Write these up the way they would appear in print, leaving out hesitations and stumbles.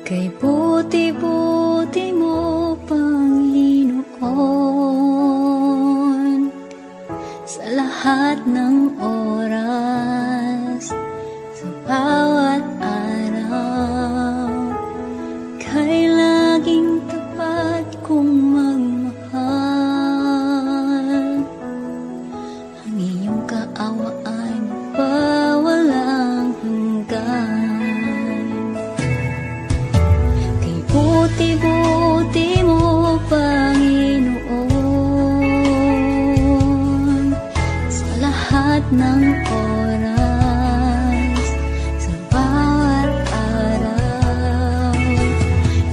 Kay buti-buti mo, Panginoon, sa lahat ng oras, sa bawat araw, kay laging tapat kong magmahal. Ang iyong kaawa ay magpawalang hanggan. Buti-buti mo, Panginoon, sa lahat ng oras, sa bawat araw,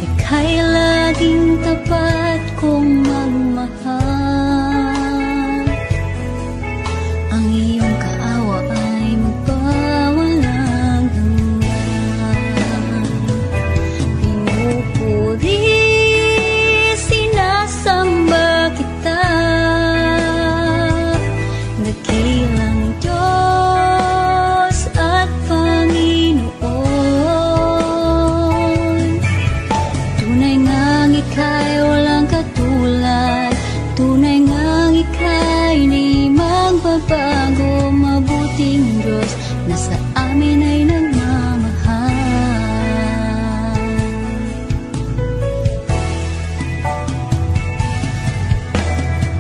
ika'y laging tapat kong magmahal. Ang iyong kaawa ay magpawalang hanggan. Pinupuri, sinasamba kita, dakilang Diyos at Panginoon. Tunay ngang ika'y walang katulad, tunay ngang ika'y di magbabago. Mabuting Diyos na sa amin ay nagmamahal.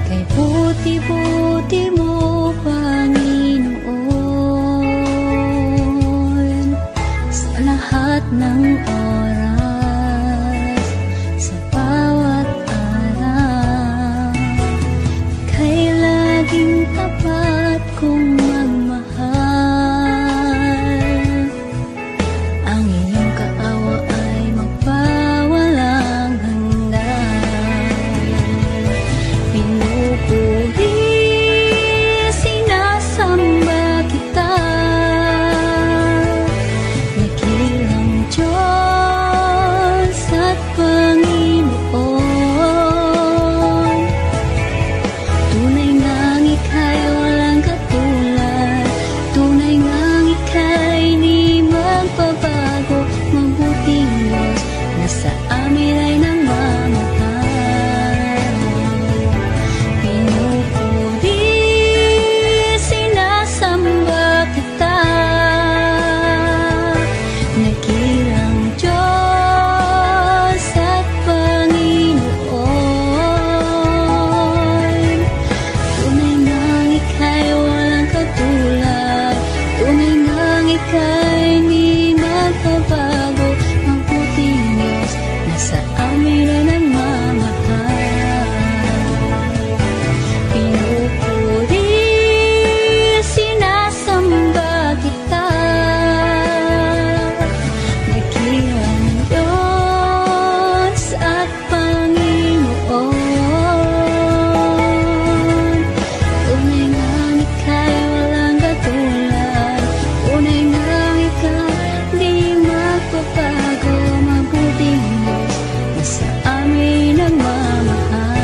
Kay buti-buti mo, Panginoon, sa lahat ng oras, sa bawat araw, kay laging tapat kong magmahal. Ang iyong kaawa ay magpawalang hanggan. Pinupuri, sinasamba kita, dakilang Diyos at Panginoon. Tunay ngang ika'y walang katulad, tunay ngang ika'y di magbabago. Mabuting Diyos na sa amin ay nagmamahal. Pinupuri, sinasamba kita, dakilang Diyos at Panginoon. Tunay ngang ika'y walang katulad, tunay ngang ika'y di magbabago. Mabuting Diyos na sa amin ay nagmamahal. Pinupuri, sinasamba kita, dakilang Diyos at Panginoon. Tunay ngang ika'y walang katulad, tunay ngang ika'y di magbabago. Mabuting Diyos na sa amin nagmamahal.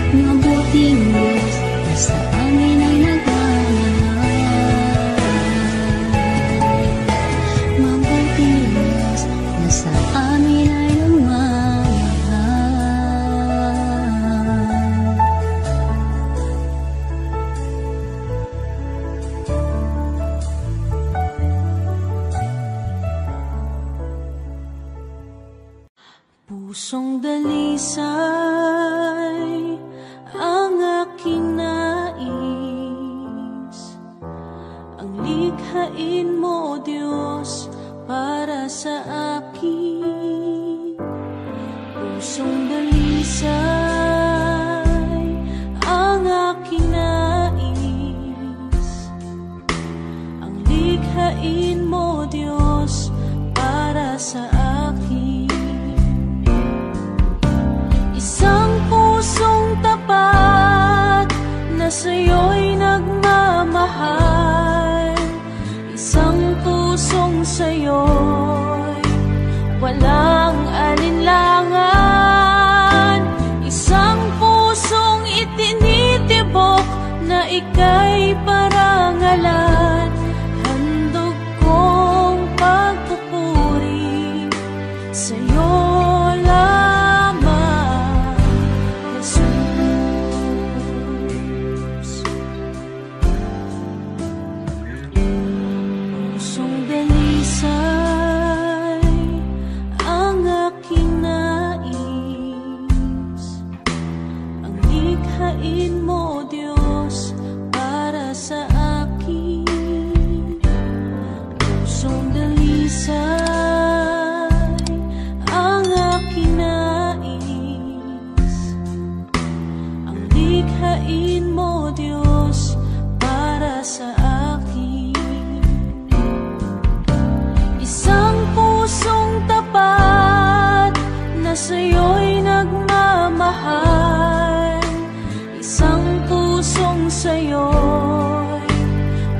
Mabuting Diyos na sa amin ay nagmamahal. Mabuting Diyos na sa amin ay nagmamahal. Pusong dalisay ang aking nais, ang likhain mo, O Diyos, para sa akin. Pusong dalisay ang aking nais, ang likhain mo, O Diyos, para sa akin. Isang pusong tapat na sa'yo'y nagmamahal, isang pusong sa'yo'y walang alinlangan, isang pusong itinitibok na ika'y parangalan. Handog kong pag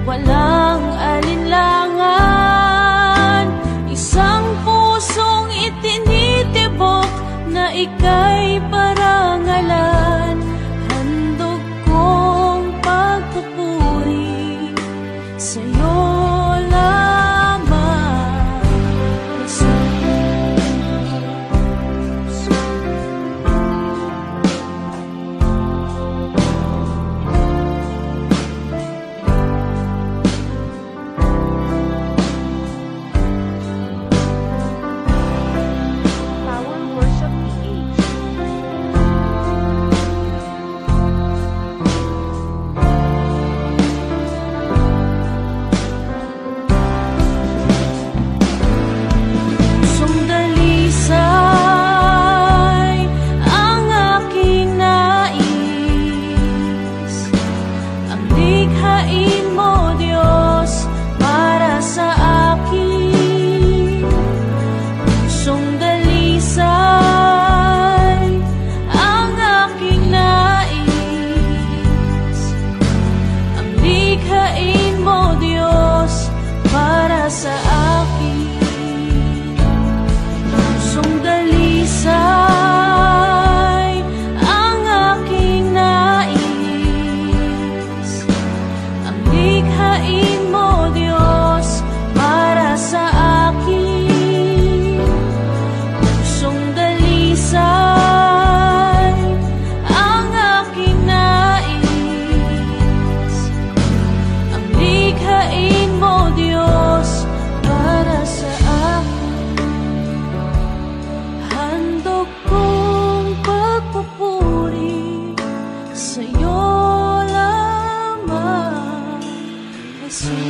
walang alinlangan. Isang pusong itinitibok na ika'y parangalan. Handog kong pagpupuri sa'yo lamang, Jesus. Power Worship PH. Pusong dalisay ang aking nais. Ang likhain mo, Diyos, para sa akin. Pusong dalisay ang aking nais. Ang likhain mo, Diyos, para sa akin. Pusong dalisay ang aking nais. Ang likhain mo, Diyos, para sa akin. Pusong dalisay ang aking nais. Ang likhain mo, Diyos, para sa akin. Handog kong pagpupuri sa'yo lamang, Jesus.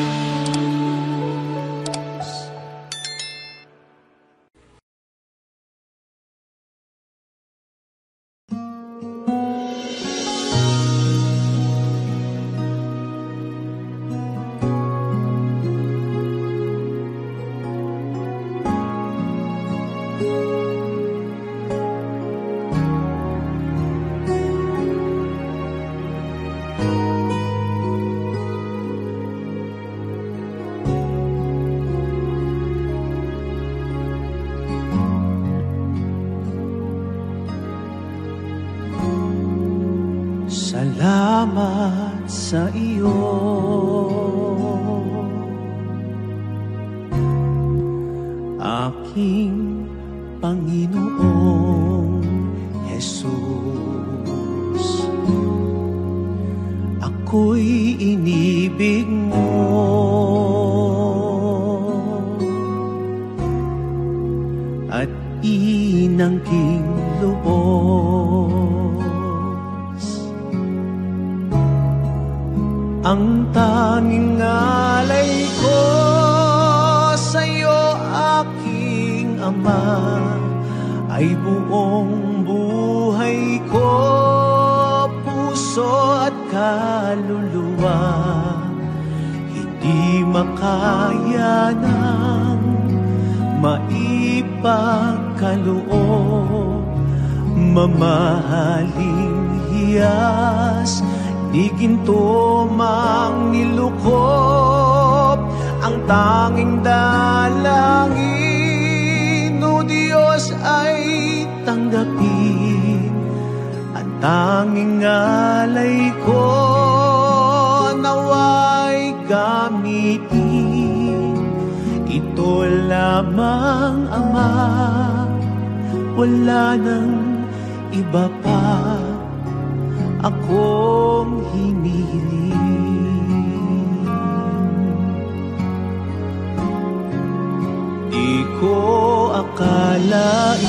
Salamat sa iyo, aking Panginoong Jesus. Ako'y inibig mo at inangking lubos. Ang tanging alay ko sa'yo, aking Ama, ay buong buhay ko, puso at kaluluwa. Hindi makaya ng maipagkaloob, mamahaling hiyas, di ginto mang nilukop. Ang tanging dalangin, o Diyos, ay tanggapin. Ang tanging alay ko, naway gamitin. Ito lamang, Ama, wala nang iba pa akong hinihiling. Di ko akalain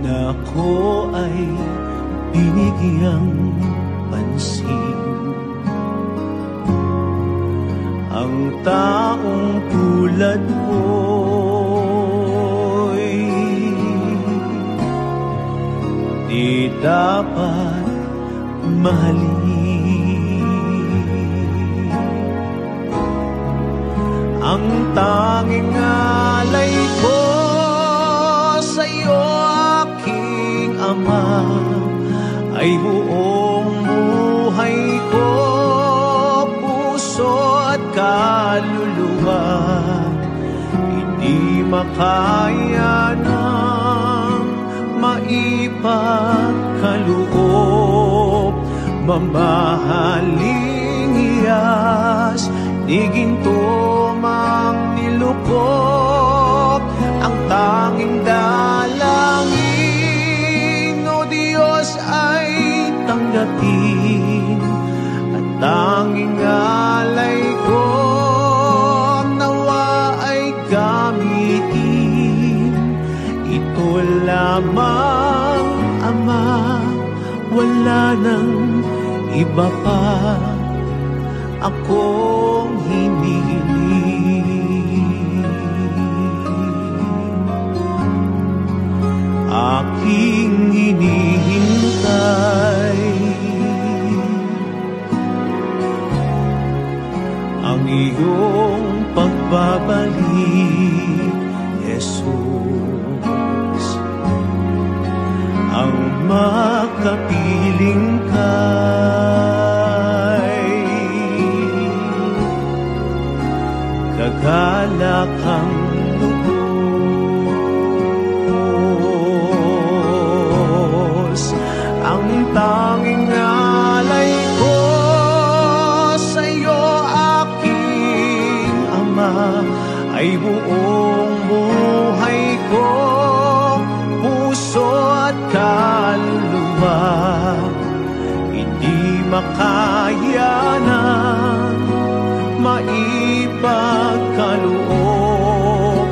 na ako ay binigyang pansin. Ang taong tulad mo'y di dapat mahalin. Ang tanging alay ko sa'yo, aking Ama, ay buong buhay ko, puso at kaluluwa, hindi makaya ng maipagkaloob. Mamahaling hiyas, di ginto mang nilukop, ang tanging dalangin, o Diyos, ay tanggapin. At tanging alay ko, nawa ay gamitin. Ito lamang, Ama, wala nang iba pa akong hinihiling. Aking hinihintay ang iyong pagbabalik, Jesus, ang makapiling kay kagalakang lubos. Ang tanging alay ko sa'yo, aking Ama, ay buong buhay ko, puso at kaluluwa, hindi makaya na maipagkaloob.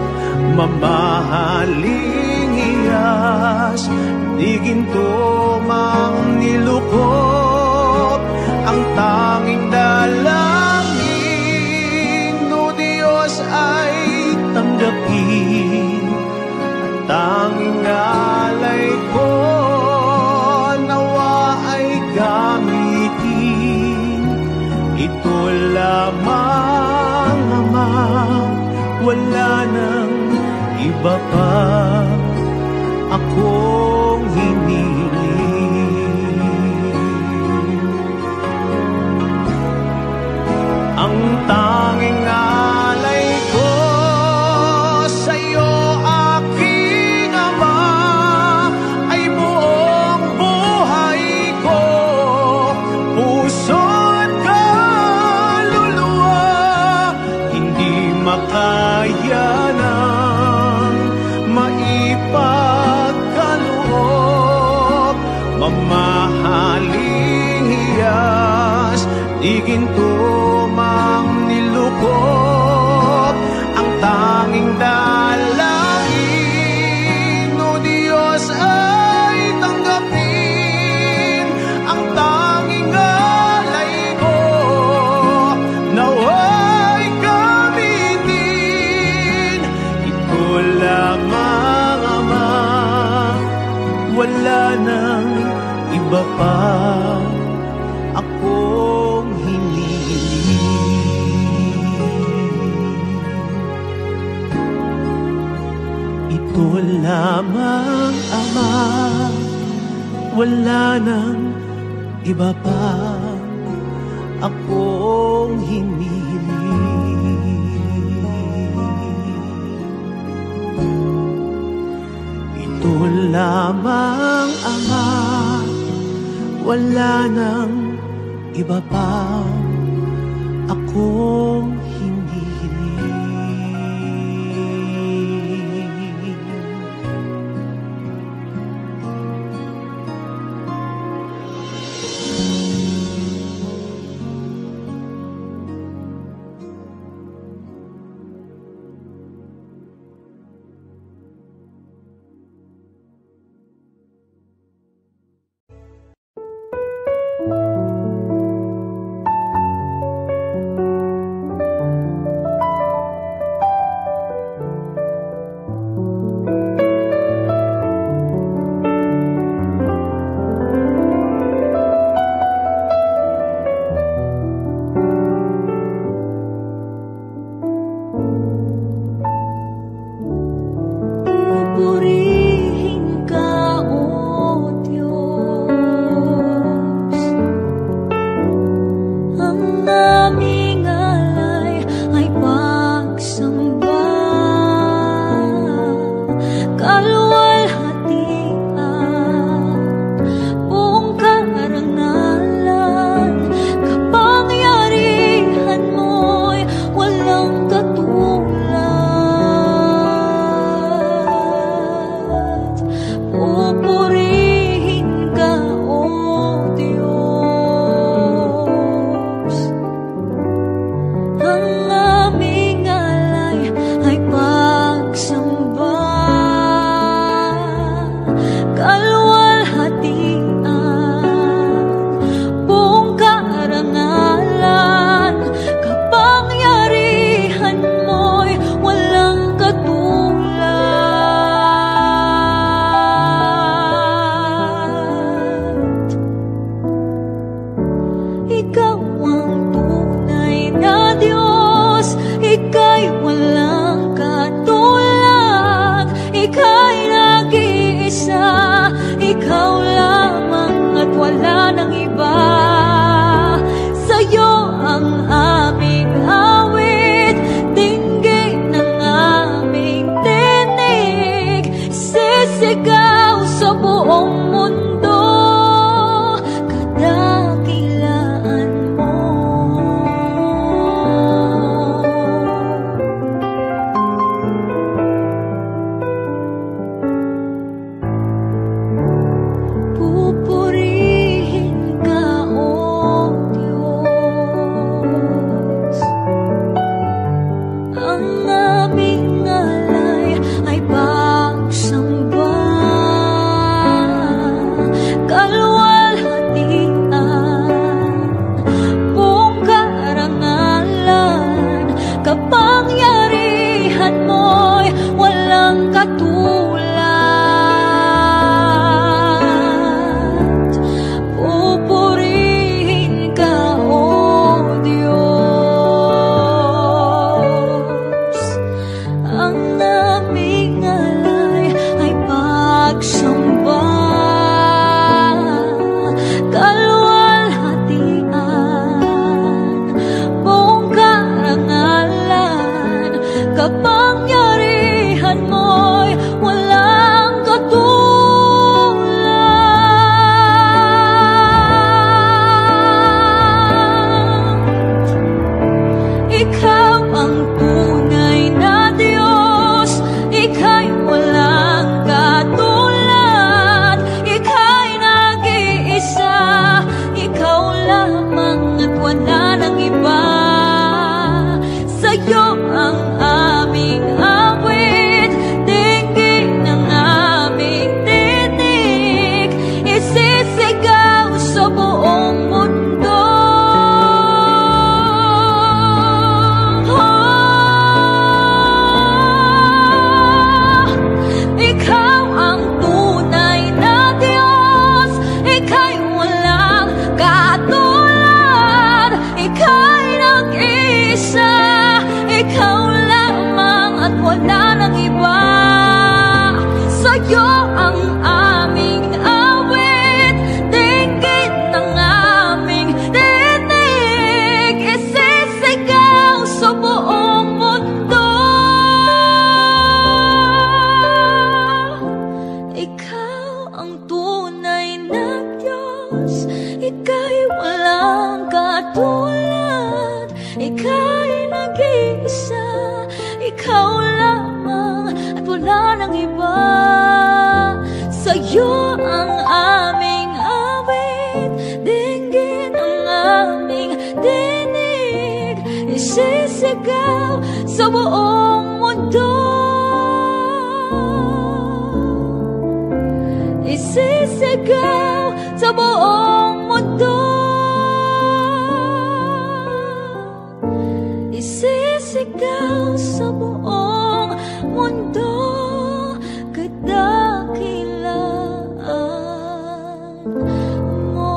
Mamahaling hiyas, di ginto mang nilukop, ang tanging dalangin, o Diyos, ay tanggapin. At tanging alay ko, nawa ay gamitin. Ito lamang, Ama, wala nang iba pa akong hinihiling. Ang tanging alay ko sa'yo, aking Ama, ay buong buhay ko, puso at kaluluwa, hindi makaya ng maipagkaloob. Mamahaling hiyas, di ginto mang nilukop, ang tanging dalangin, o Diyos, ay tanggapin. Ang tanging alay ko, nawa'y gamitin. Ito lamang, Ama, wala nang iba pa akong hinihiling. Ito lamang, Ama, wala nang iba pa akong hinihiling. Ito lamang, Ama, wala nang iba pa akong hinihiling. ikaw lamang at wala nang iba. Sa'yo ang aming awit, dinggin ang aming dinig, isisigaw sa buong mundo, isisigaw sa buong mundo, isisigaw sa buong mundo, kadakilaan mo.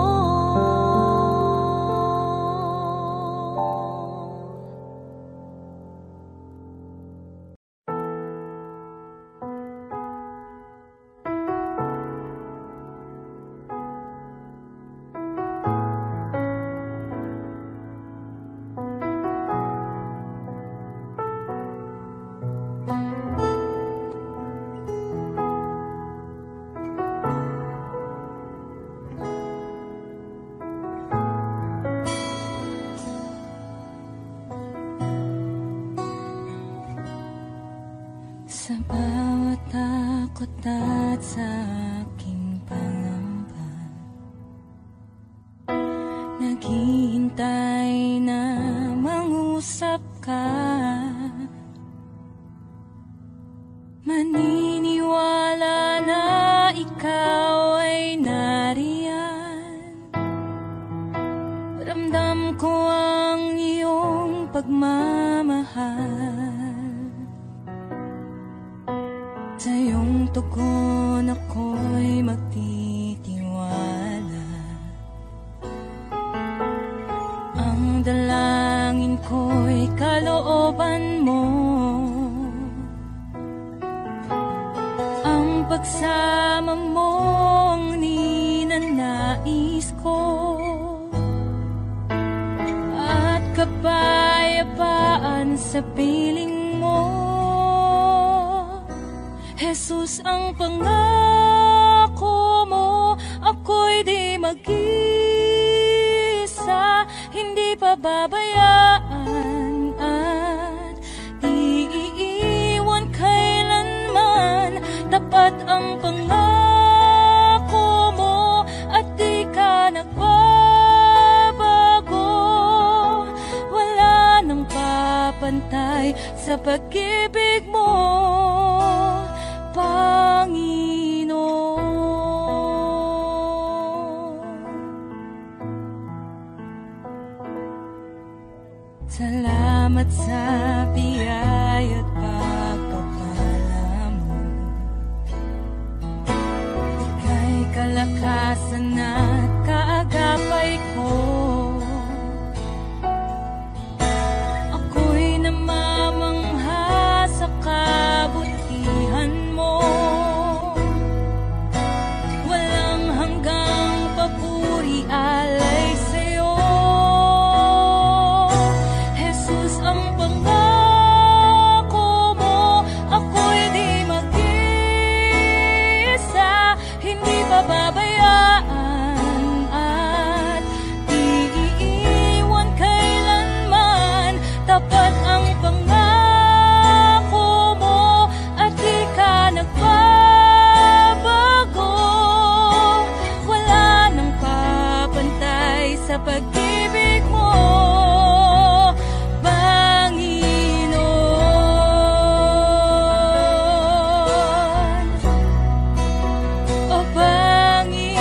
Sa bawat takot at sa aking pangamba, naghihintay na mangusap ka. Maniniwala na ikaw ay nariyan. Ramdam ko ang iyong pagmamahal. Sa iyong tugon ako'y magtitiwala. Ang dalangin ko'y kalooban mo. Ang pagsama mo ang ninanais ko. At kapayapaan sa piling mo. Jesus, ang pangako mo, ako'y di mag-isa, hindi pababayaan at di iiwan kailanman. Tapat ang pangako mo at di ka nagbabago. Wala nang papantay sa pag-ibig mo, Panginoon. Salamat sa biyaya at pagpapala mo. Ika'y kalakasan at kaagapay ko. Ako'y namamangha sa kabutihan mo. Walang hanggang papuri alay sa'yo. Jesus, ang pangako mo, ako'y di mag-isa, hindi pababayaan at di iiwan kailanman. Tapat ang pangako mo at di ka nagbabago. Wala nang papantay sa pag-ibig mo, Panginoon. O Panginoon.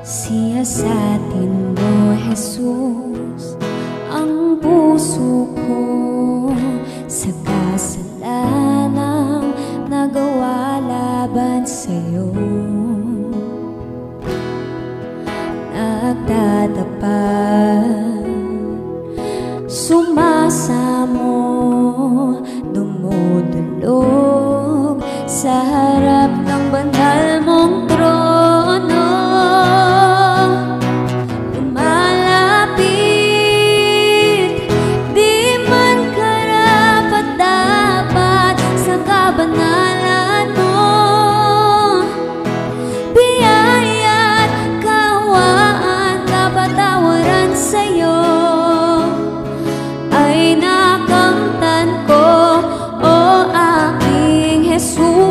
Siyasatin mo, Jesus, ang puso ko sa kasalanang nagawa laban sa'yo. Nagtatapat, sumasamo, dumudulog sa harap ng banal mong trono. Lumalapit, di man karapat-dapat sa kabanalan mo. Biyaya't kawaan, kapatawaran sa'yo ay nakamtan ko, o aking Jesus.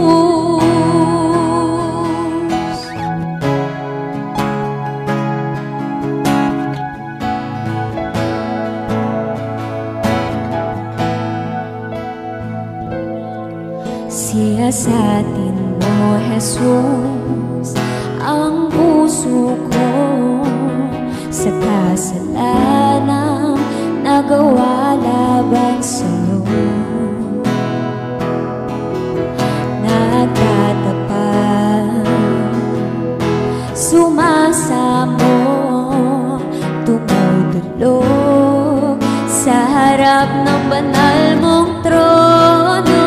Siyasatin mo, Jesus, ang puso ko sa kasalanang nagawa laban sa'yo. Nagtatapat, sumasamo, tumutulog sa harap ng banal mong trono.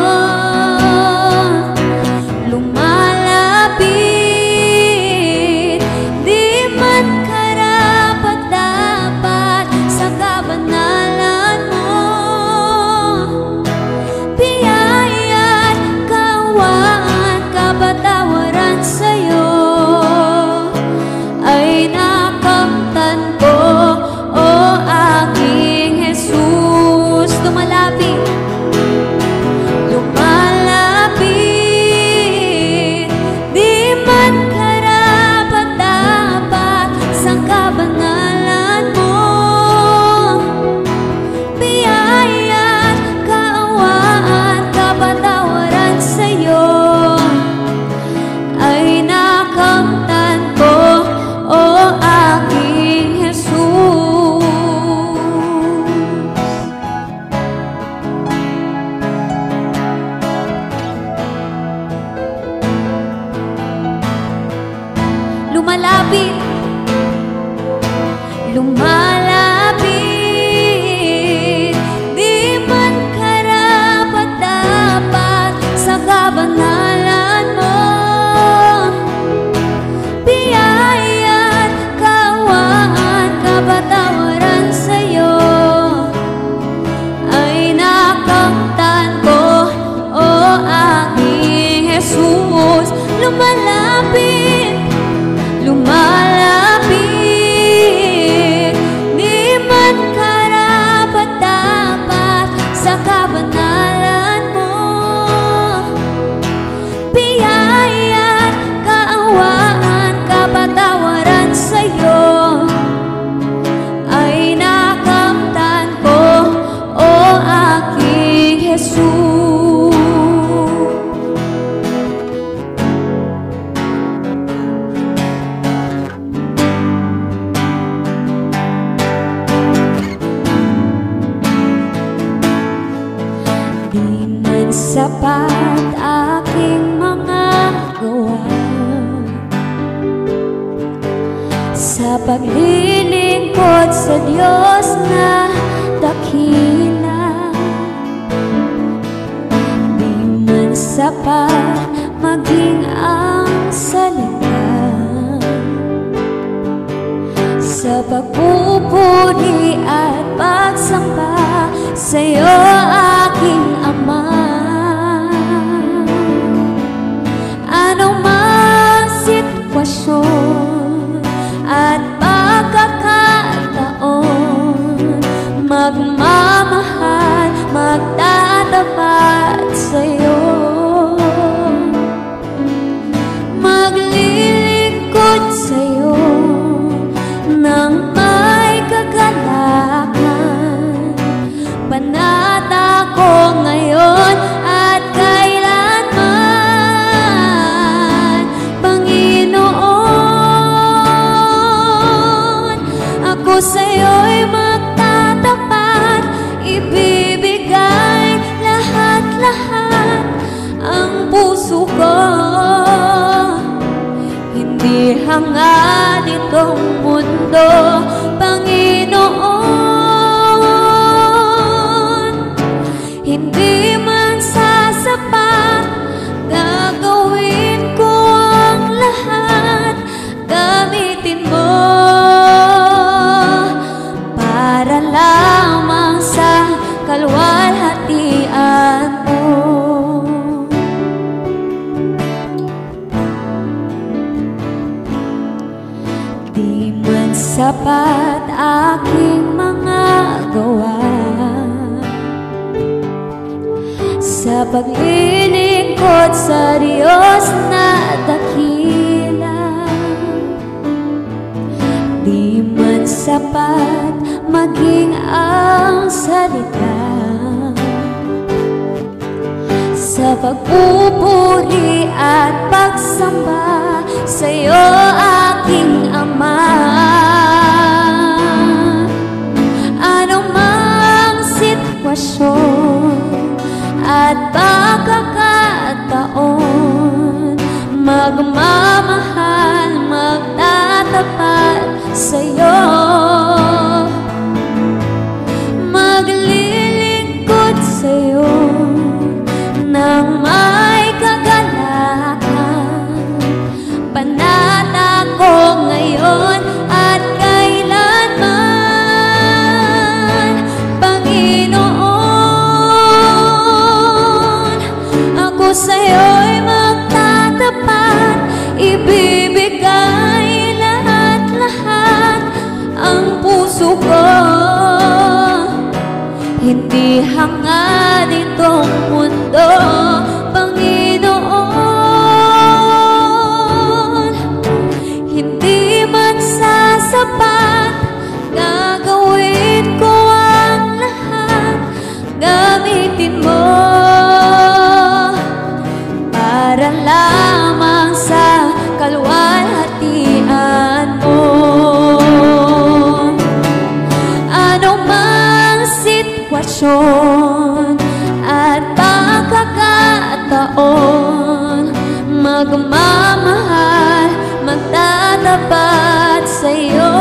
Lumalapit, di man karapat-dapat sa kabanalan mo. Biyaya't kawaan, kapatawaran sa'yo ay nakamtan ko, o aking Jesus. Lumalapit, lumalapit, di man karapat-dapat sa kabanalan mo. Biyaya't kaawaan, kapatawaran sa'yo ay nakamtan ko, o aking Jesus. Lumalapit, lumalapit, di man karapat-dapat sa kabanalan mo. Biyaya't kawaan, kapatawaran sa'yo ay nakamtan ko, o aking Jesus. Lumalapit, lumalapit, di man karapat-dapat sa kabanalan mo. Biyaya't kaawaan, kapatawaran sa'yo ay nakamtan ko, o aking Jesus. Di man sapat aking mga gawa sa paglilingkod sa Diyos na dakila. Di man sapat maging ang salita sa pagpupuri at pagsamba sa'yo, aking Ama. Anong mang sitwasyon at pagkakataon, magmamahal, magtatapat sa'yo, maglilingkod sa'yo nang may kagalakan. Panata ko ngayon at kailanman, Panginoon. hangad itong mundo, Panginoon. Hindi man sasapat, gagawin ko ang lahat. Gamitin mo para lamang sa kaluwalhatian mo. Di man sapat aking mga gawa sa paglilingkod sa Diyos na dakila. Di man sapat maging ang salita sa pagpupuri at pagsamba sa'yo, aking Ama. Anumang sitwasyon at pagkakataon, magmamahal, magtatapat sa'yo, maglilingkod sa'yo nang may kagalakan. Panata ko ngayon at kailanman, Panginoon. Ako sa'yo'y magtatapat, ibibigay lahat-lahat ang puso ko. Hindi hangad itong mundo, Panginoon. Hindi man sasapat, gagawin ko ang lahat. Gamitin mo para lamang sa kaluwalhatian mo. Anumang sitwasyon at pagkakataon, magmamahal, magtatapat sa'yo,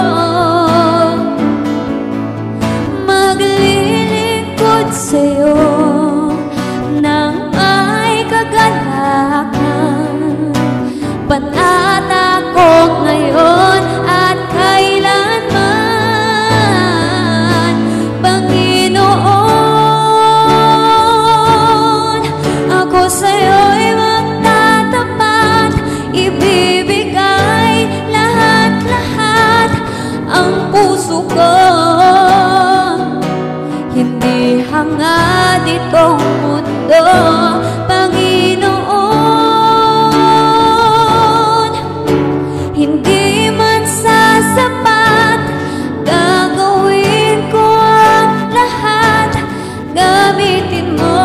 maglilingkod sa'yo nang may kagalakan. Panata ko ngayon at kailanman, Panginoon. Ako sa'yo'y magtatapat, ibibigay lahat-lahat ang puso ko. Hindi hangad itong mundo, Panginoon. Hindi man sasapat, gagawin ko ang lahat. Gamitin mo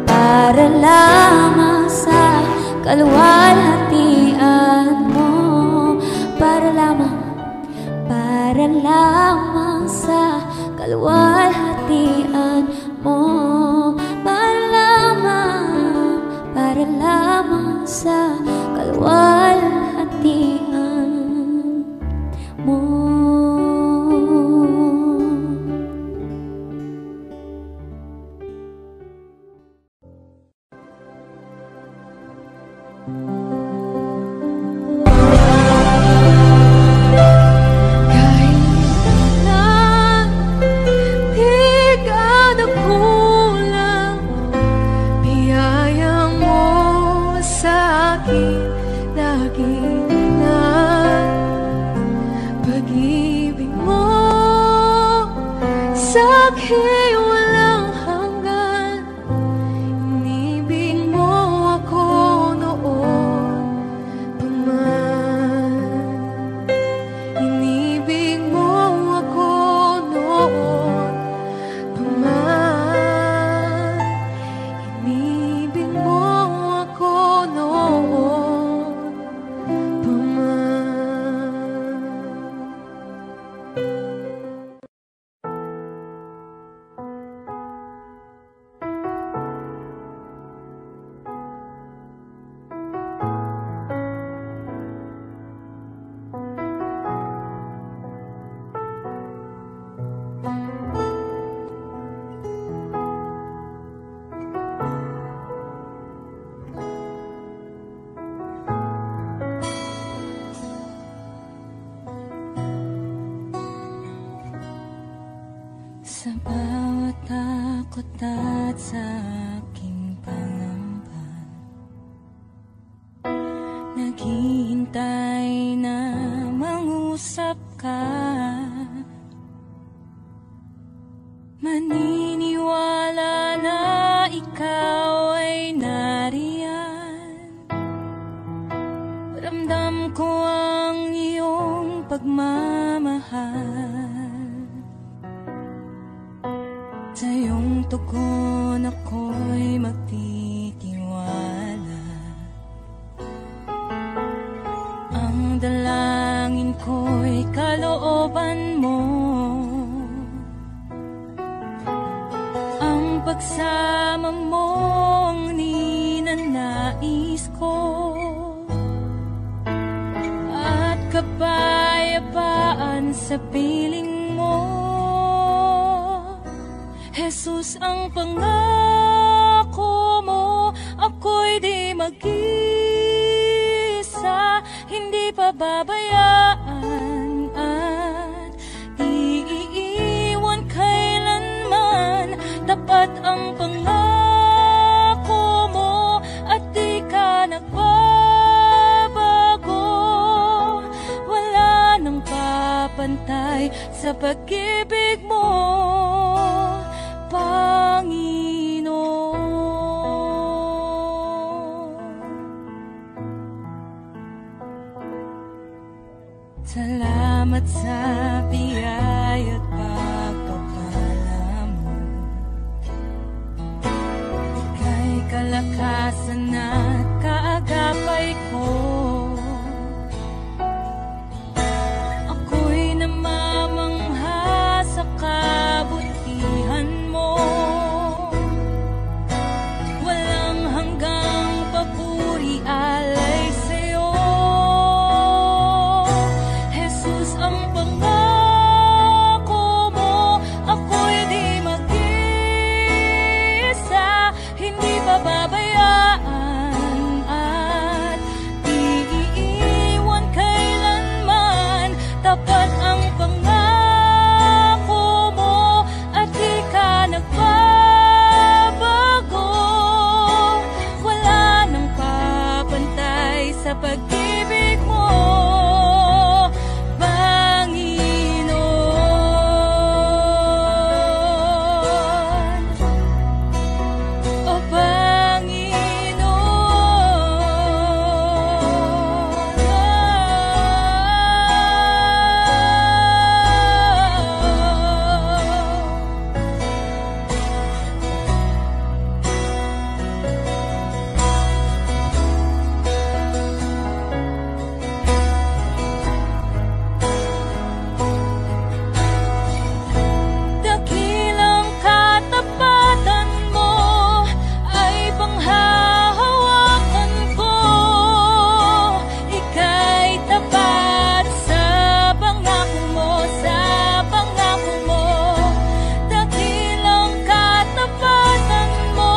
para lamang sa kaluwalhatian mo. Para lamang sa kaluwalhatian mo. Para lamang sa kaluwalhatian mo. takot at sa aking pangamba, naghihintay na mangusap ka. Maniniwala na ikaw ay nariyan. Ramdam ko ang iyong pagmamahal. Sa iyong tugon ako'y magtitiwala. Ang dalangin ko'y kalooban mo. Ang pagsama mo ang ninanais ko. At kapayapaan sa piling mo. Jesus, ang pangako mo, ako'y di mag-isa, hindi pababayaan at iiwan kailanman. Tapat ang pangako mo at di ka nagbabago. Wala nang papantay sa pag-ibig mo, Panginoon. Salamat sa biyaya at pagpapala mo. Ika'y kalakasan at kaagapay ko. Ako'y namamangha sa kabutihan mo. Walang hanggang papuri alay sa'yo. Jesus, ang pangako mo, ako'y di mag-isa, hindi pababayaan at iiwan kailanman. Tapat ang pangako mo at di ka nagbabago. Wala nang papantay sa pag-ibig mo, Panginoon. O dakilang katapatan mo ay panghahawakan ko. Ika'y tapat sa pangako mo, sa pangako mo. Dakilang katapatan mo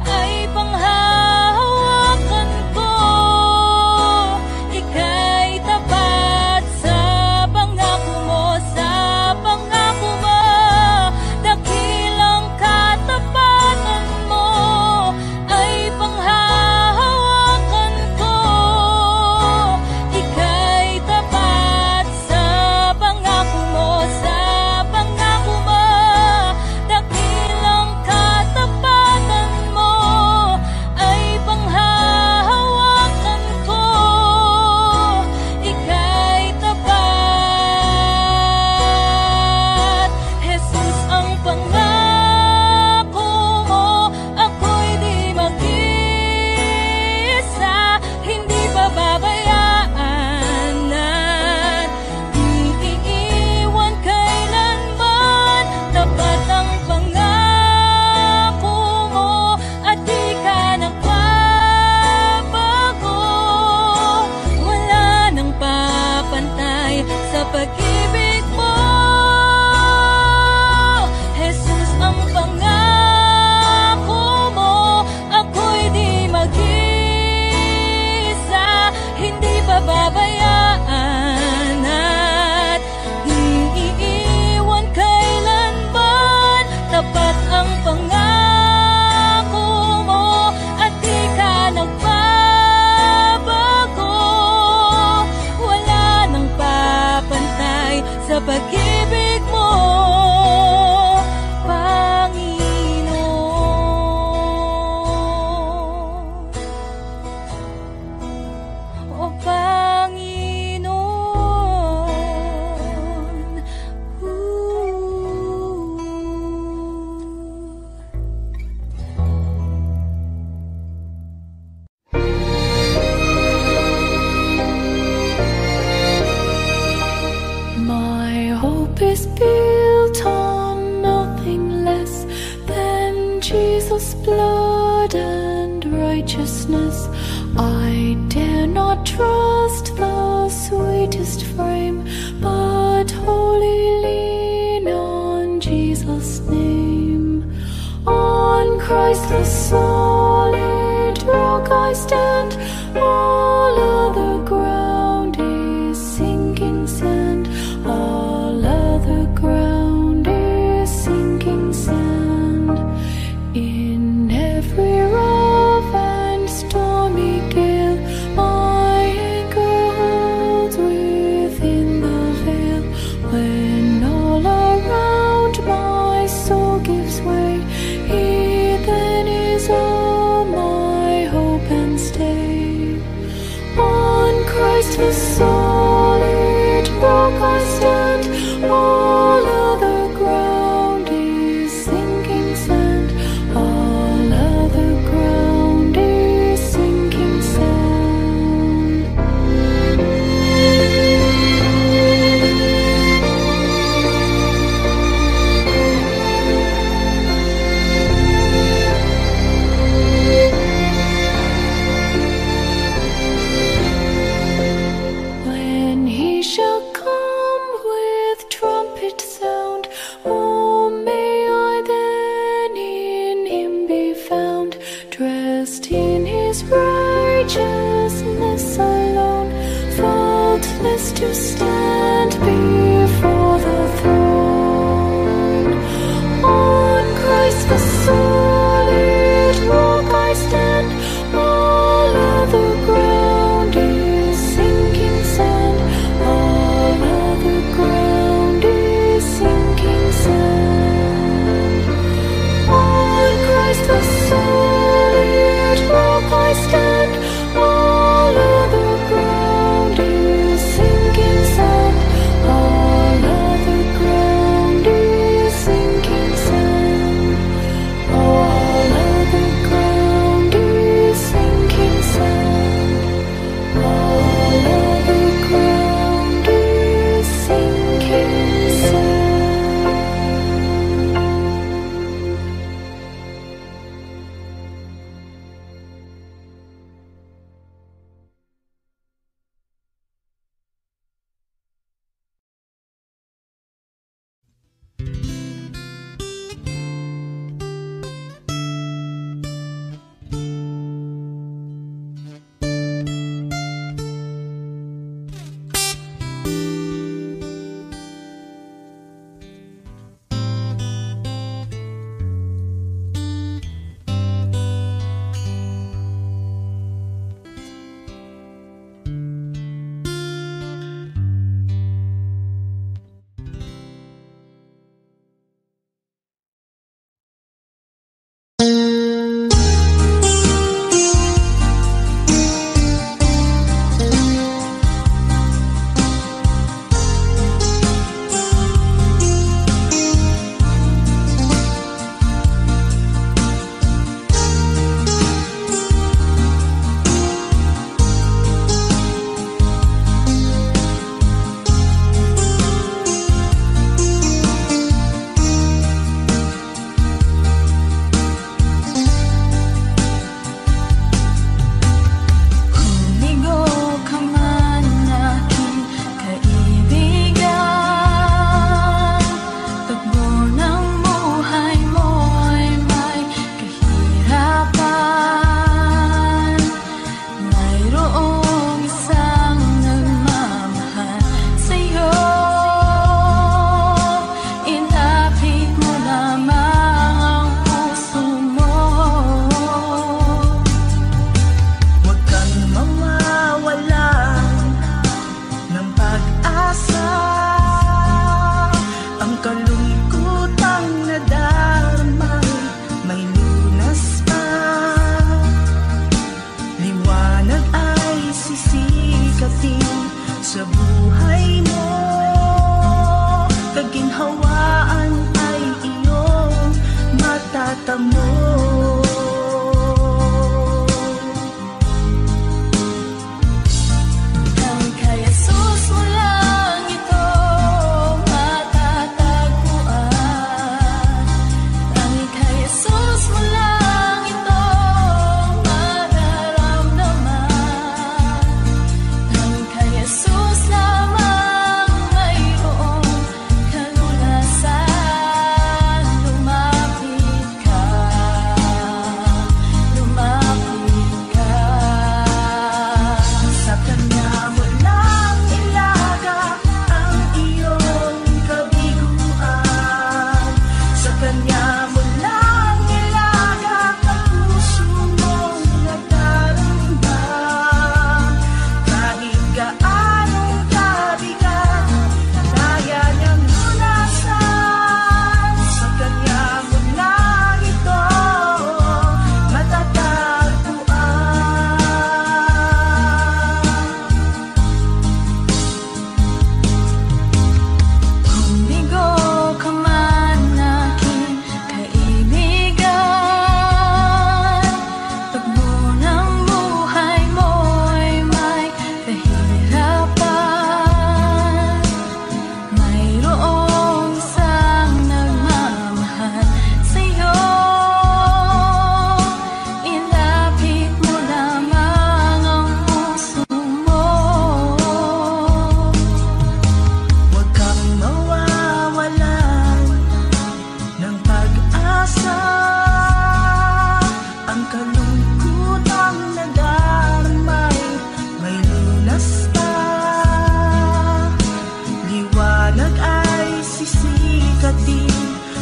ay panghahawakan ko. Ika'y tapat sa pangako mo, sa pangako mo. Dakilang katapatan mo ay panghahawakan ko. Ika'y tapat sa pangako mo, sa pangako mo. Dakilang katapatan mo ay panghahawakan ko. Ika'y tapat. Jesus, ang pangako mo, ako'y di mag-isa, hindi pababayaan at iiwan kailanman. Tapat ang pangako mo at di ka nagbabago. Wala nang papantay sa pag-ibig mo. Jesus, ang pangako mo, ako'y di mag-isa, hindi pababayaan at iiwan kailanman. Tapat ang sa pag-ibig mo, Panginoon. O Panginoon. My hope is built on nothing less than Jesus' blood and righteousness. I dare not trust the sweetest frame, but wholly lean on Jesus' name. On Christ the solid rock I stand, all other ground is sinking sand. All other ground is sinking sand. In every rough and stormy gale, my anchor holds within the veil. When all around my soul gives way, He then is all my hope and stay. On Christ the solid rock I stand, all other ground is sinking sand. All other ground is sinking sand. When He shall come with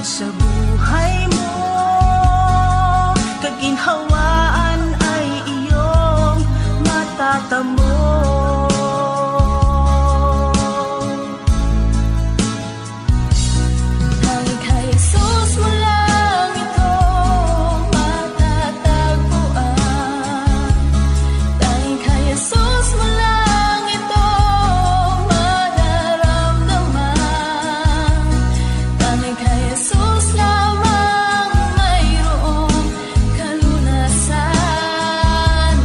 sa buhay mo. Kaginhawaan ay iyong matatamo. Tanging kay Jesus mo lang ito matatagpuan. Tanging kay Jesus mo lang ito mararamdaman. Tanging kay Jesus lamang mayroong kalunasan.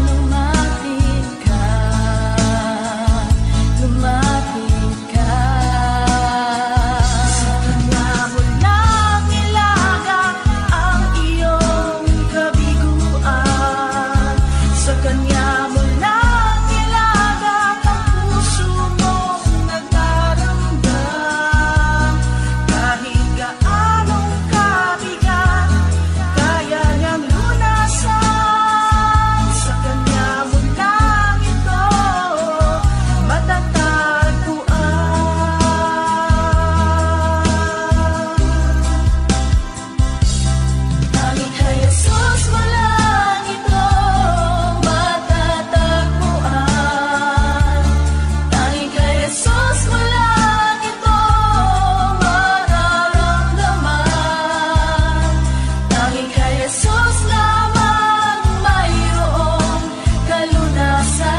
Lumapit ka, lumapit ka. Sa Kanya mo lang ilaga ang iyong kabiguan. Sa Kanya mo lang ilaga ang puso mong nagdaramdam. Kahit gaanong kabigat, kaya niyang lunasan. Sa Kanya mo lang ito matatagpuan. Tanging kay Jesus mo lang ito matatagpuan. Tanging kay Jesus mo lang ito mararamdaman. Tanging kay Jesus lamang mayroong kalunasan.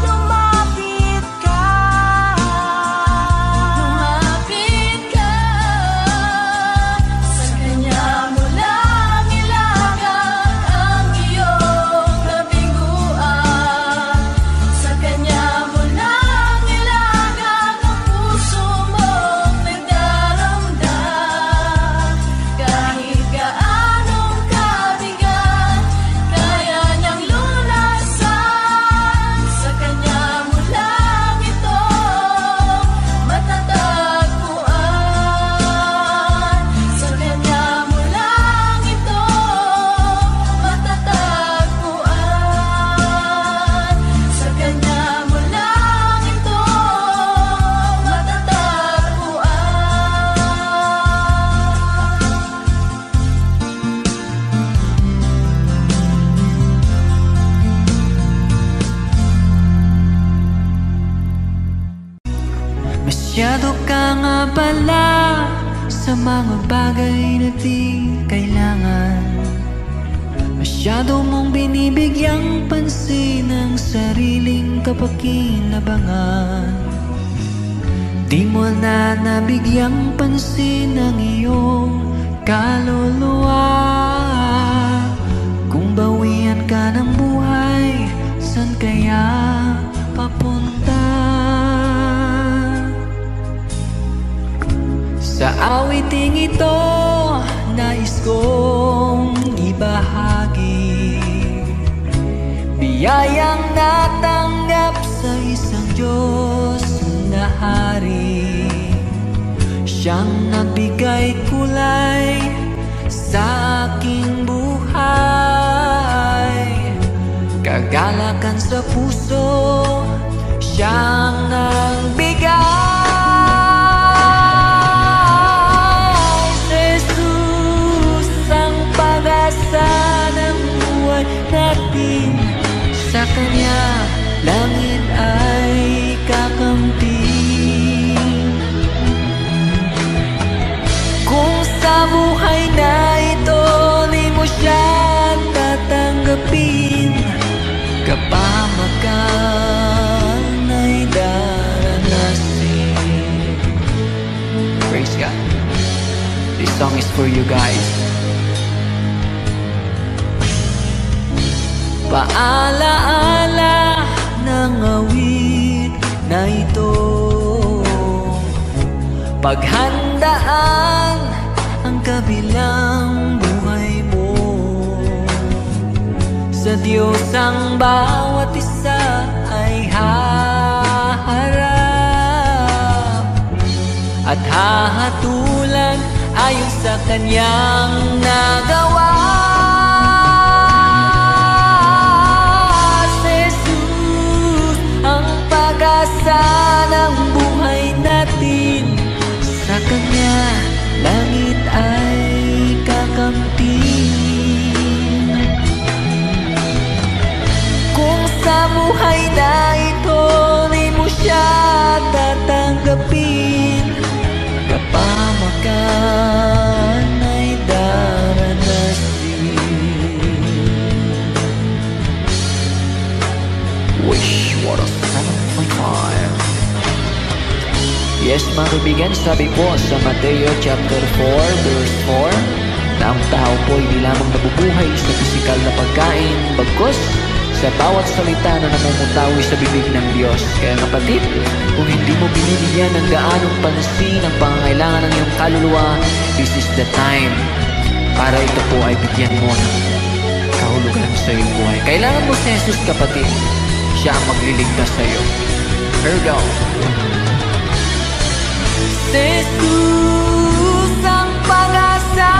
Lumapit ka, Lumapit ka. Sa Kanya mo lang ilaga ang iyong kabiguan. Sa Kanya mo lang ilaga ang puso mong nagdaramdam. Kahit gaanong kabigat, kaya niyang lunasan. Sa Kanya mo lang ito matatagpuan. Sa Kanya mo lang ito matatagpuan. Sa Kanya mo lang ito matatagpuan. Masyado ka nga pala sa mga bagay na di kailangan. Masyado mong binibigyang pansin ang sariling kapakinabangan. Di mo na nabigyang pansin ang iyong kaluluwa. Kung bawian ka ng buhay, san kaya papunta? Sa awiting ito, nais kong ibahagi biyayang natanggap sa isang Diyos na hari. Siyang nagbigay kulay sa aking buhay, kagalakan sa puso, siyang nagbigay. Jesus ang pag-asa ng buhay natin. Sa Kanya langit ay kakampi. Kung sa buhay na ito di mo siya tatanggapin, kapahamakan ay daranasin. Praise God. This song is for you guys. Paalaala ng awit na ito, paghandaan ang kabilang buhay mo. Sa Diyos ang bawat isa ay haharap at hahatulan ayon sa Kanyang nagawa. Si Jesus ang pag-asa ng buhay natin. Sa Kanya lang Yes mga kaibigan, sabi po sa Mateo chapter 4 verse 4 na ang tao po hindi lamang nabubuhay sa pisikal na pagkain, bagkus sa bawat salita na namumutawi sa bibig ng Diyos. Kaya kapatid, kung hindi mo binibigyan ng gaanong pansin ang pangangailangan ng iyong kaluluwa, this is the time para ito po ay bigyan mo ng kahulugan sa iyong buhay. Kailangan mo si Jesus, kapatid. Siya ang magliligtas sa iyo. Here we go. Jesus ang pag-asa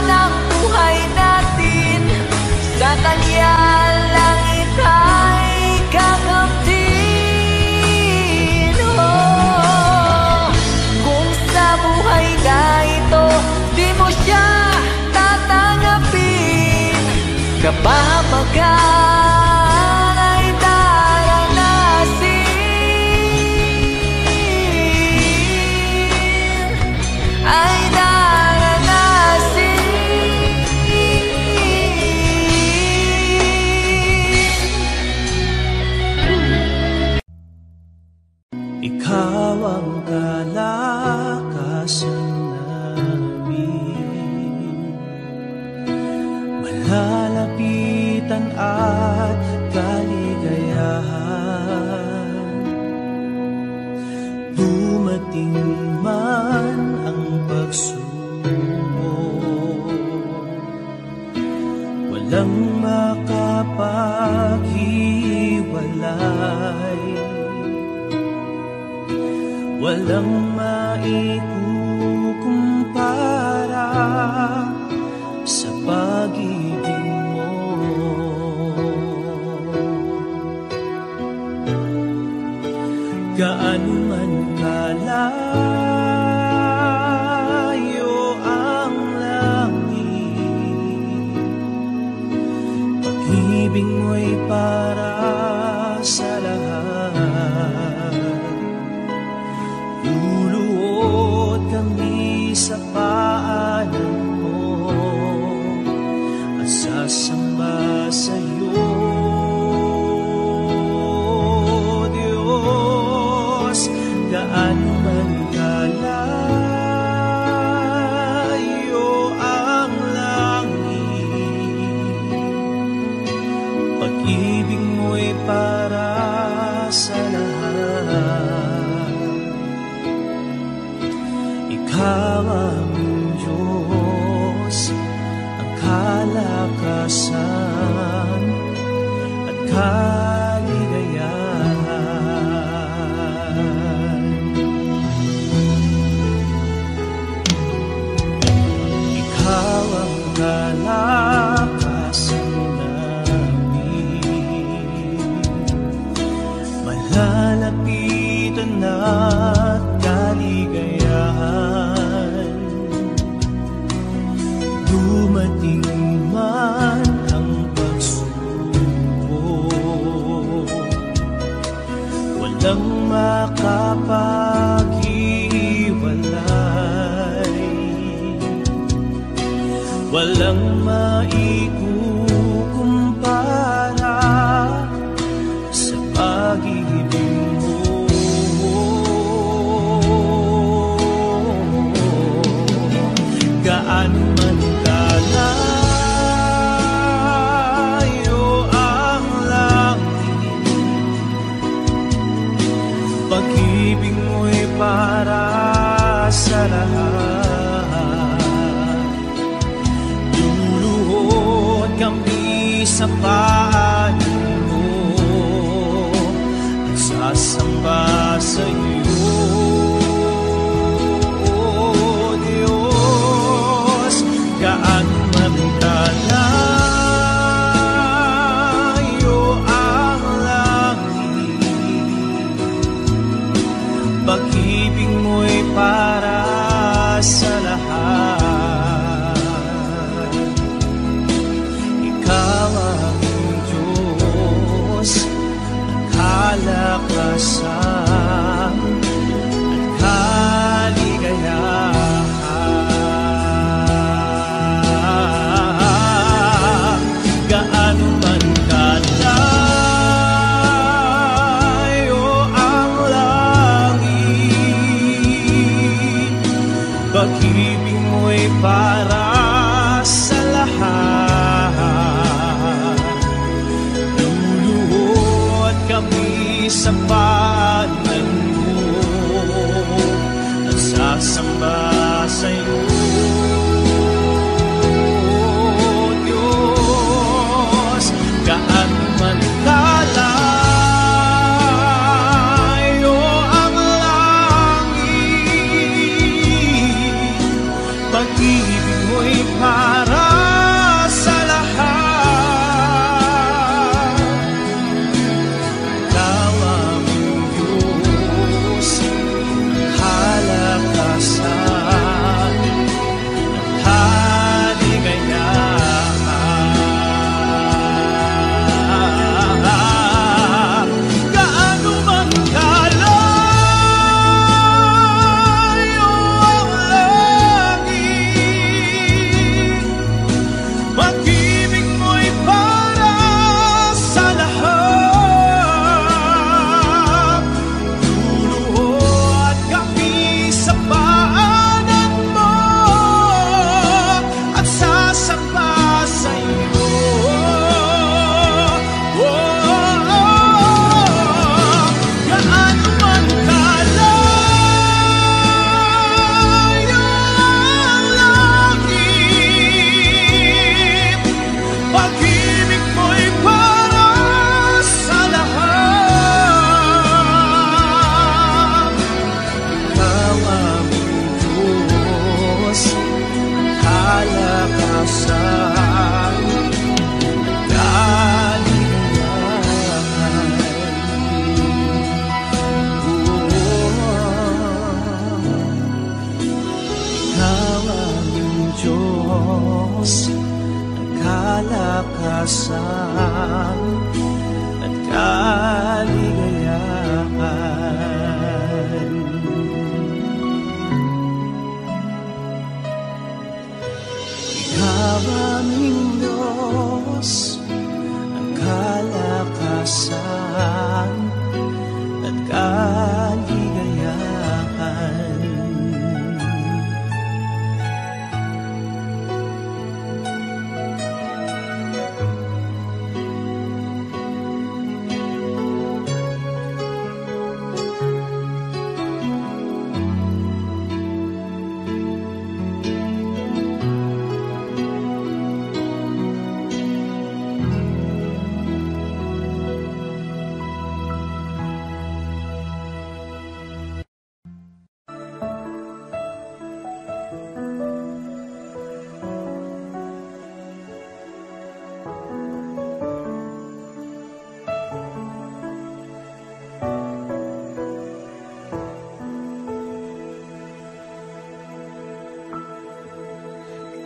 ng buhay natin, sa Kanya langit ay kakamtin. Oh, kung sa buhay na ito di mo siya tatanggapin, kapahamagan ay daranasin. Ay daranasin. Ikaw ang kalakasan namin, malalapitan at kaligayahan. Dumating man ang pagsubok, walang makapaghiwalay, walang maikukumpara sa pag-ibig mo. Gaano man kalayo ang langit, pag-ibig mo'y para sa lahat. Luluhod kami sa paanan mo at sasamba sa iyo, Diyos. Gaano man kalayo ang langit, pag-ibig mo'y para sa lahat. Ikaw aming Diyos, ang kalakasan at kaligayahan. Ikaw ang kalakasan namin, malalapitan at kaligayahan. Dumating man ang pagsubok, walang makapaghiwalay, walang maikukumpara sa pag-ibig mo. Gaano man kalayo ang langit, pag-ibig mo'y para sa lahat. Luluhod kami sa paanan mo at sasamba sa iyo, gaano man kalayo ang langit, pag-ibig mo'y para sa lahat. Ikaw ang Diyos, ang kalakasan at kaligayahan. Gaano man kalayo ang Diyos ang kalakasan at kaligayahan.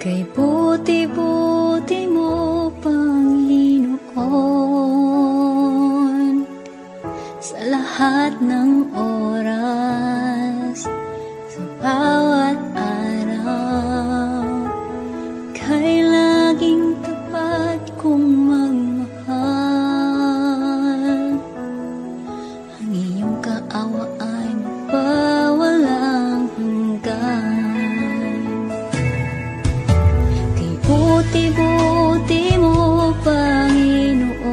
Kay buti-buti mo, Panginoon, sa lahat ng oras, sa bawat araw, kay laging tapat kong magmahal. Ang iyong kaawa ay magpawalang hanggan. Buti-buti mo, Panginoon,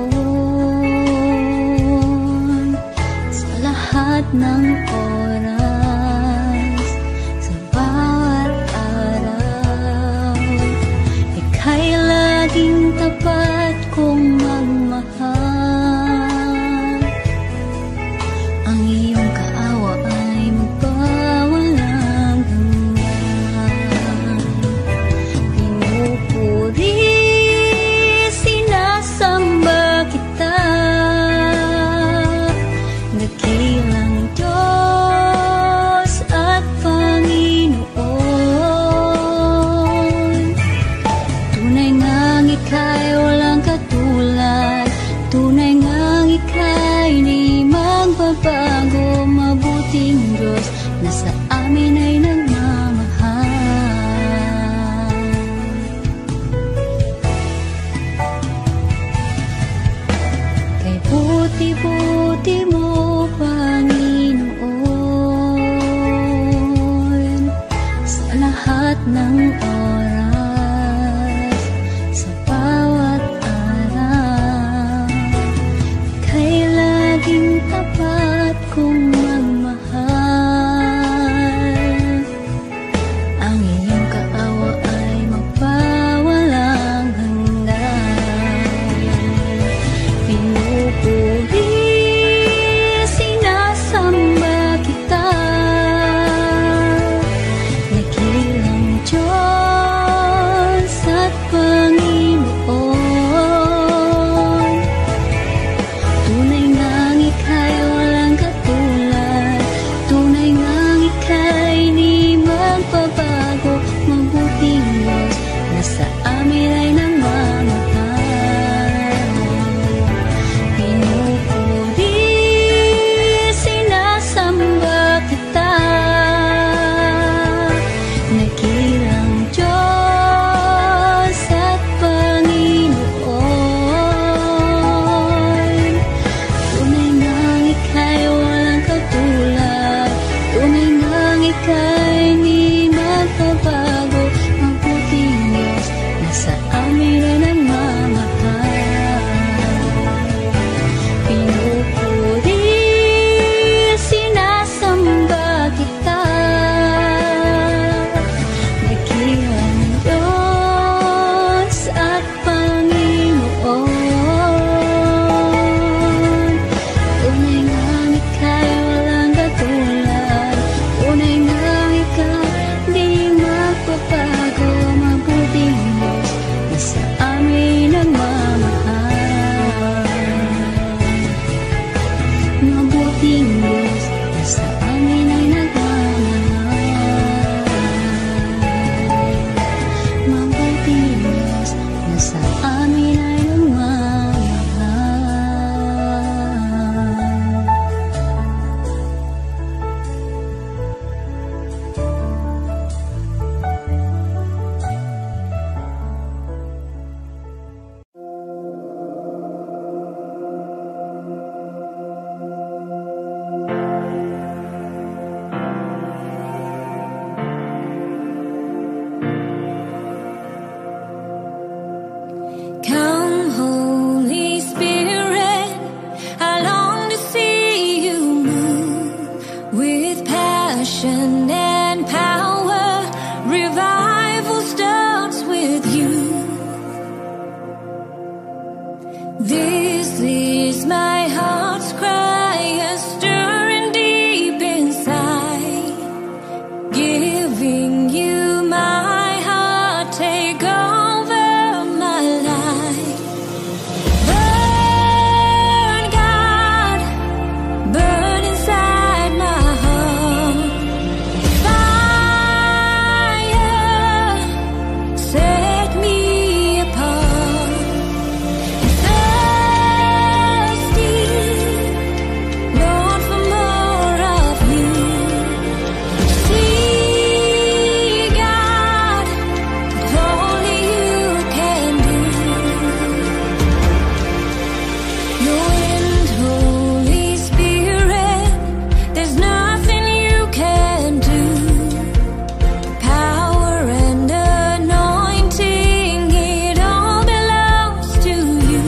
sa lahat ng oras, sa bawat araw, ika'y laging tapat kong magmahal. Ang iyong kaawa ay magpawalang hanggan. Pinupuri, sinasamba kita, dakilang Diyos. with passion and power. Revival starts with you. This is my heart's cry, a stirring deep inside, giving you my heart, take over my life. Burn, God, burn inside my heart. Fire, set me apart. Thirsty, Lord, for more of you. See, God, what only you can do. Your wind, Holy Spirit, there's nothing you can do. Power and anointing, it all belongs to you.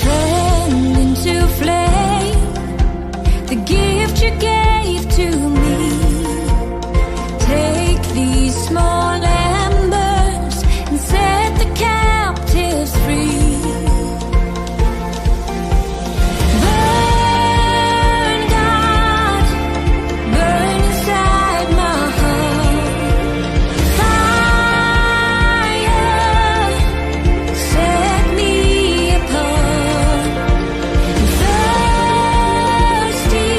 Fan into flame the gift you gave to me. Take these small embers and set the captives free. Burn, God, burn inside my heart. Fire, set me apart. Thirsty,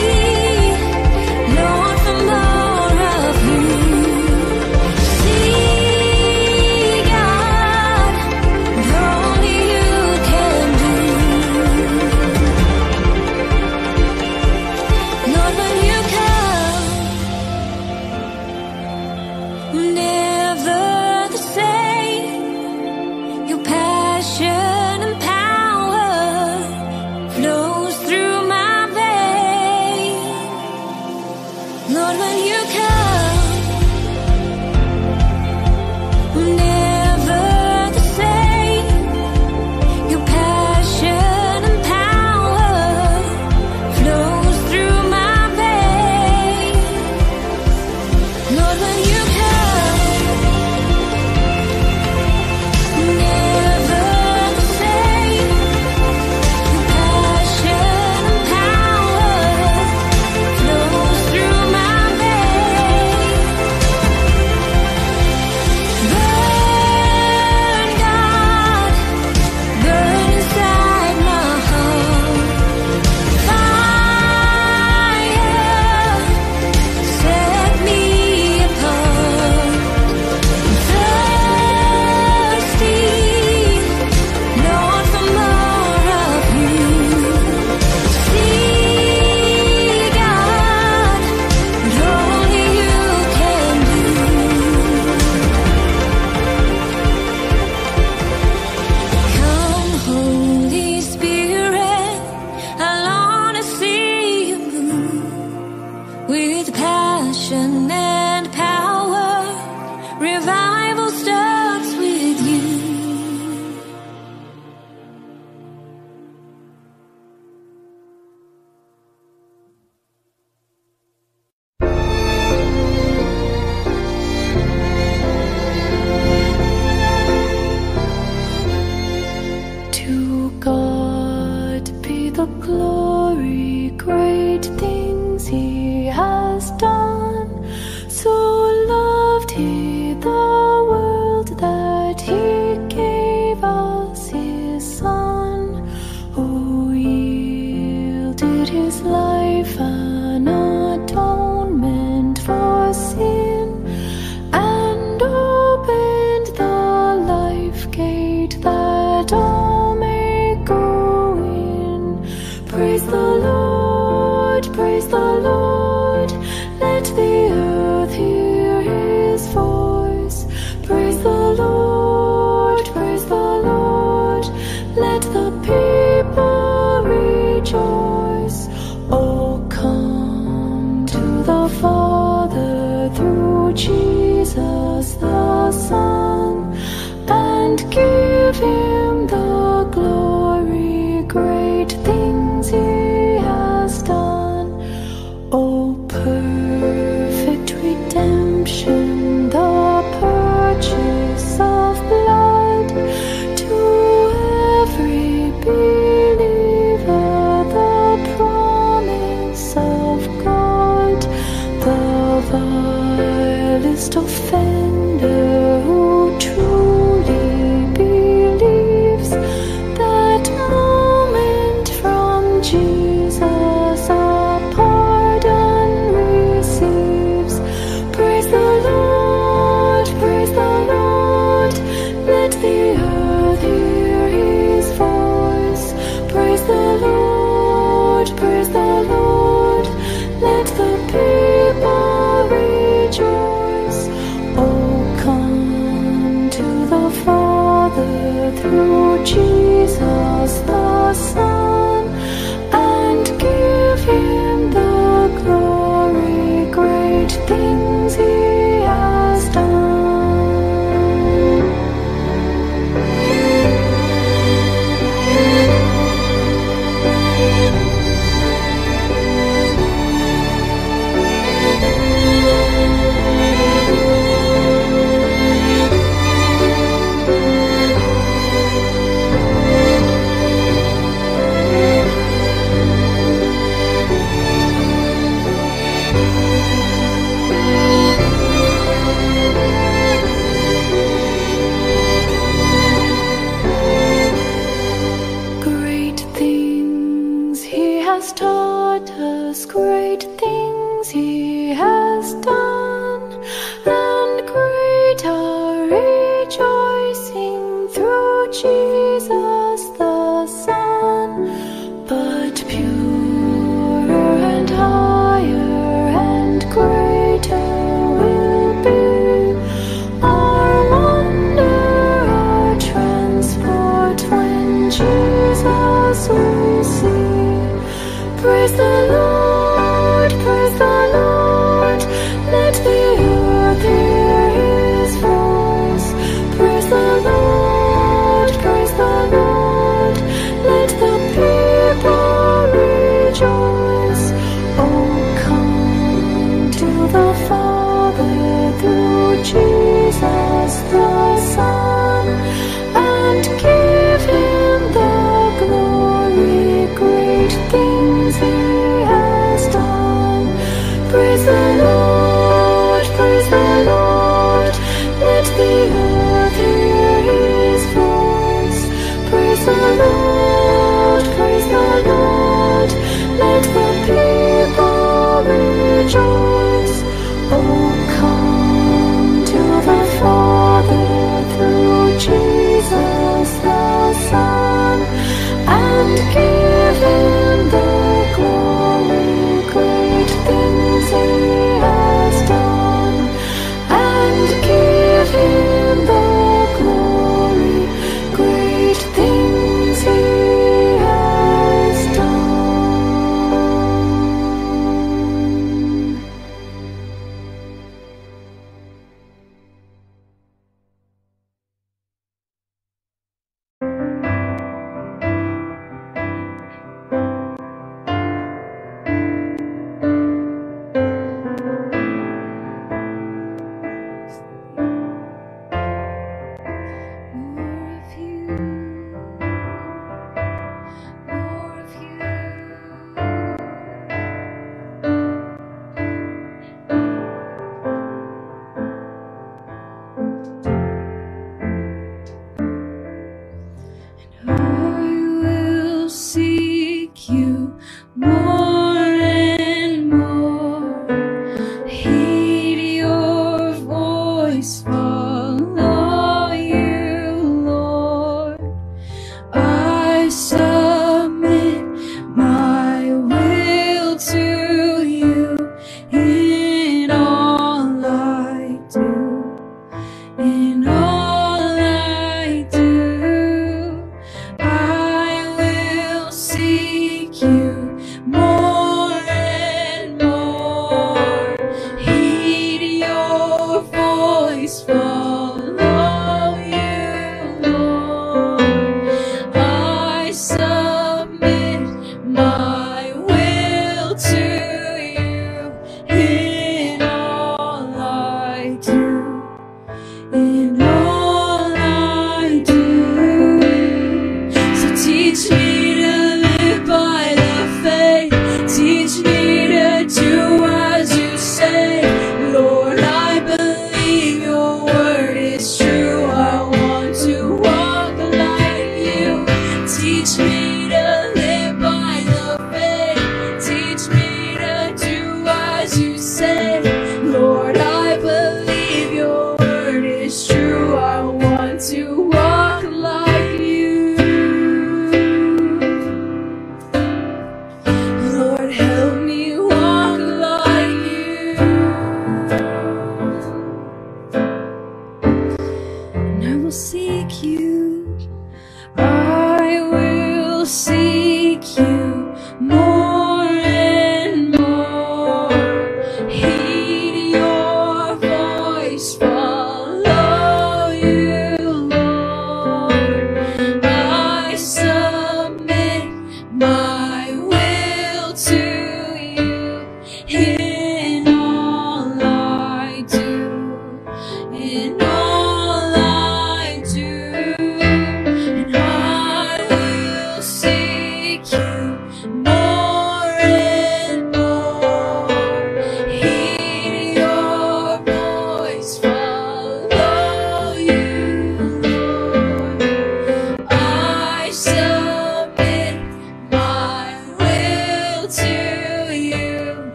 Lord, for more of you. See, God, what only you can do. Lord, when you come, never the same. Your passion and power flows through my veins. Lord, when you come, never the same. Your passion and power flows through my veins. Lord, when you come, never the same. Your passion and power flows through my veins. Burn, God, burn inside my heart. Fire, set me apart. Thirsty, Lord, for more of you. See, God, what only you can do. Come, Holy Spirit, I long to see you move with passion and power. Revival starts with you. To God be the glory, great things He has done. So loved He the world that He gave us His Son, who yielded His life an atonement for sin, and opened the life gate that all may go in. Praise the Lord, praise the Lord. Let the earth hear His voice. Praise the Lord, praise the Lord. Let the people rejoice. Oh, come to the Father through Jesus the Son, and give Him the glory, great things He has done. Oh, perfect redemption, the purchase of blood to every believer, the promise of God, the vilest offender who truly believes that moment from Jesus a pardon receives. Praise the Lord, let the earth hear his voice. Praise the Lord, let the people rejoice. Oh, come to the Father through Jesus the Son, and give him the glory, great things he has done. Great things he has taught us, great things he has done, and great our rejoicing through Jesus the Son. But purer and higher and greater will be our wonder, our transport when Jesus we see. Praise the Lord, let the earth hear his voice. Praise the Lord, let the people rejoice. Oh, come to the Father through Jesus the Son, and give him the glory, great things he has done. Praise the Lord, let the earth hear his voice. Praise the Lord, let the people rejoice. Oh, come to the Father through Jesus the Son, and give him the glory, great things he has done, and give him the glory, great things he has done.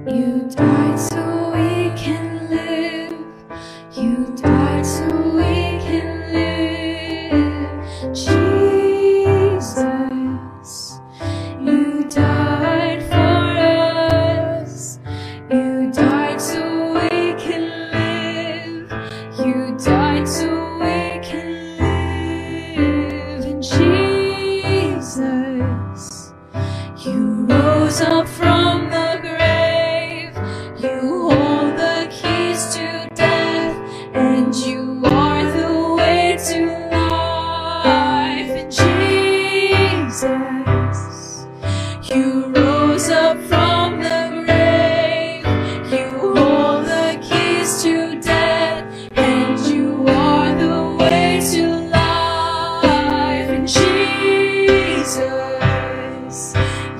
You died so we can live. You died so we can live. Jesus, you died for us. You died so we can live. You died so we can live. And Jesus, you rose up from the grave. You hold the keys to death, and you are the way to life. And Jesus, you rose up from the grave. You hold the keys to death, and you are the way to life. And Jesus,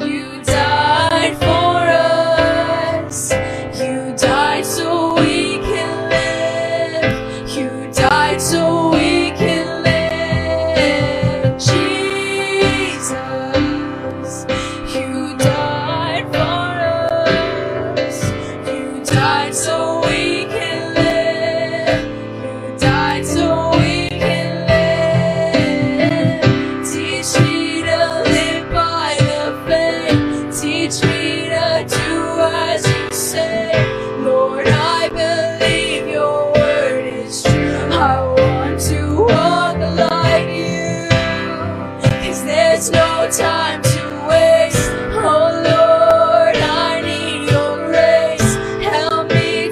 you died for us. You died so we can live. You died so we can live. Jesus, you died for us. You died so we can live. You died so we can live. Teach me to live by the faith. Teach me to do as you say. Lord, I believe your word is true. I want to walk like you, 'cause there's no time to waste. Oh Lord, I need your grace. Help me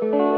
you.